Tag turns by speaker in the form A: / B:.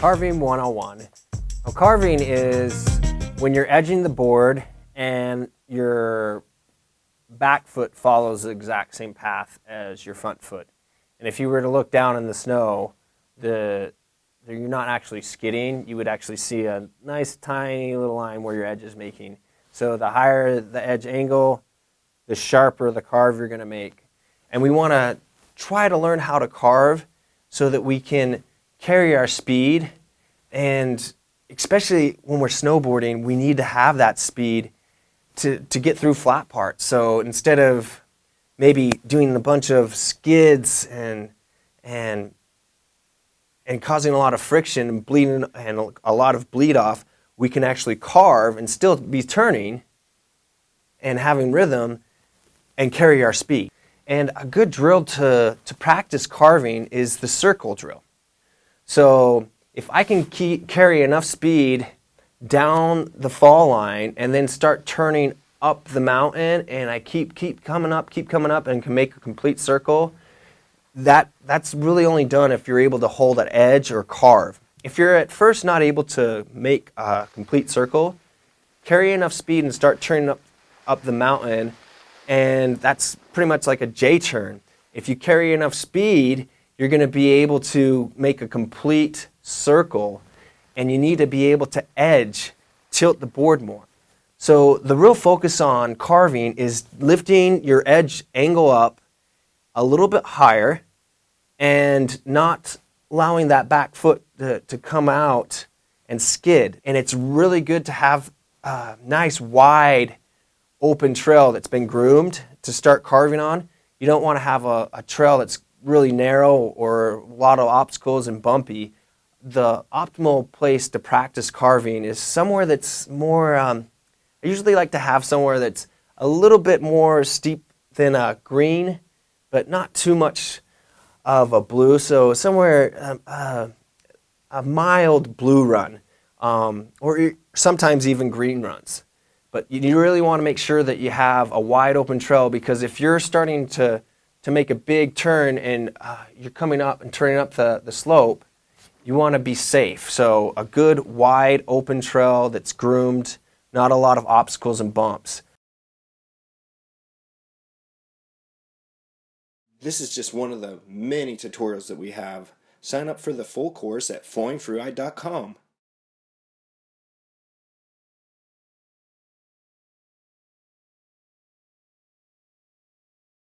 A: Carving 101. Now, carving is when you're edging the board and your back foot follows the exact same path as your front foot. And if you were to look down in the snow, you're not actually skidding. You would actually see a nice tiny little line where your edge is making. So the higher the edge angle, the sharper the carve you're going to make. And we want to try to learn how to carve so that we can carry our speed, and especially when we're snowboarding, we need to have that speed to get through flat parts. So instead of maybe doing a bunch of skids and causing a lot of friction and bleeding and a lot of bleed off, we can actually carve and still be turning and having rhythm and carry our speed. And a good drill to practice carving is the circle drill. So if I can carry enough speed down the fall line and then start turning up the mountain, and I keep coming up and can make a complete circle, that's really only done if you're able to hold an edge or carve. If you're at first not able to make a complete circle, carry enough speed and start turning up the mountain, and that's pretty much like a J-turn. If you carry enough speed, you're going to be able to make a complete circle, and you need to be able to tilt the board more. So the real focus on carving is lifting your edge angle up a little bit higher and not allowing that back foot to come out and skid. And it's really good to have a nice wide open trail that's been groomed to start carving on. You don't want to have a trail that's really narrow or a lot of obstacles and bumpy. The optimal place to practice carving is somewhere that's more, I usually like to have somewhere that's a little bit more steep than a green, but not too much of a blue. So somewhere, a mild blue run, or sometimes even green runs. But you really want to make sure that you have a wide open trail, because if you're starting to make a big turn and you're coming up and turning up the slope, you want to be safe. So a good wide open trail that's groomed, not a lot of obstacles and bumps.
B: This is just one of the many tutorials that we have. Sign up for the full course at fallingfreeride.com.